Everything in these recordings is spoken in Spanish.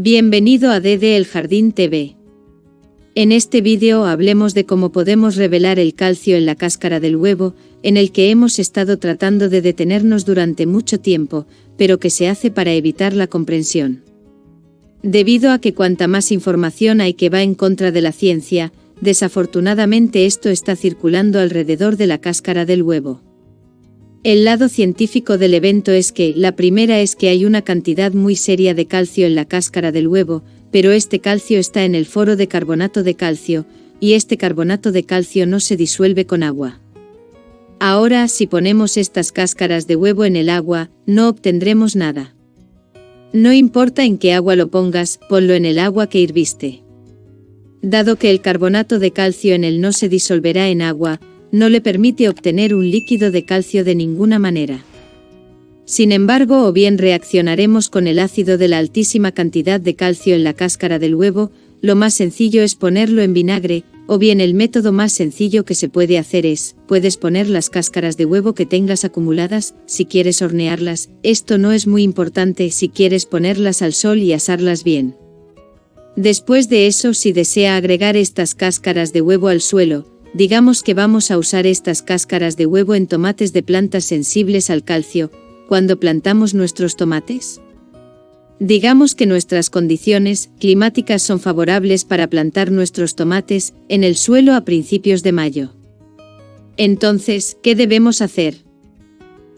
Bienvenido a DD El Jardín TV. En este vídeo hablemos de cómo podemos revelar el calcio en la cáscara del huevo, en el que hemos estado tratando de detenernos durante mucho tiempo, pero que se hace para evitar la comprensión. Debido a que cuanta más información hay que va en contra de la ciencia, desafortunadamente esto está circulando alrededor de la cáscara del huevo. El lado científico del evento es que, la primera es que hay una cantidad muy seria de calcio en la cáscara del huevo, pero este calcio está en el foro de carbonato de calcio, y este carbonato de calcio no se disuelve con agua. Ahora, si ponemos estas cáscaras de huevo en el agua, no obtendremos nada. No importa en qué agua lo pongas, ponlo en el agua que hirviste. Dado que el carbonato de calcio en él no se disolverá en agua, no le permite obtener un líquido de calcio de ninguna manera. Sin embargo, o bien reaccionaremos con el ácido de la altísima cantidad de calcio en la cáscara del huevo, lo más sencillo es ponerlo en vinagre, o bien el método más sencillo que se puede hacer es, puedes poner las cáscaras de huevo que tengas acumuladas, si quieres hornearlas, esto no es muy importante si quieres ponerlas al sol y asarlas bien. Después de eso, si desea agregar estas cáscaras de huevo al suelo, digamos que vamos a usar estas cáscaras de huevo en tomates de plantas sensibles al calcio, cuando plantamos nuestros tomates. Digamos que nuestras condiciones climáticas son favorables para plantar nuestros tomates en el suelo a principios de mayo. Entonces, ¿qué debemos hacer?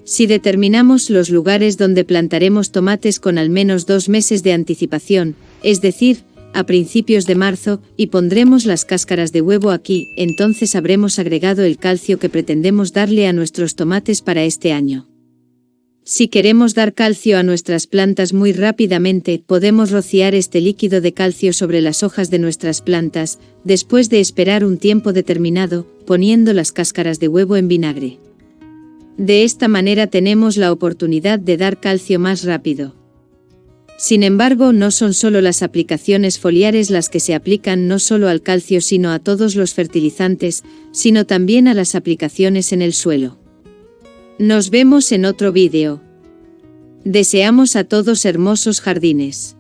Si determinamos los lugares donde plantaremos tomates con al menos 2 meses de anticipación, es decir, a principios de marzo, y pondremos las cáscaras de huevo aquí, entonces habremos agregado el calcio que pretendemos darle a nuestros tomates para este año. Si queremos dar calcio a nuestras plantas muy rápidamente, podemos rociar este líquido de calcio sobre las hojas de nuestras plantas, después de esperar un tiempo determinado, poniendo las cáscaras de huevo en vinagre. De esta manera tenemos la oportunidad de dar calcio más rápido. Sin embargo, no son solo las aplicaciones foliares las que se aplican no solo al calcio sino a todos los fertilizantes, sino también a las aplicaciones en el suelo. Nos vemos en otro vídeo. Deseamos a todos hermosos jardines.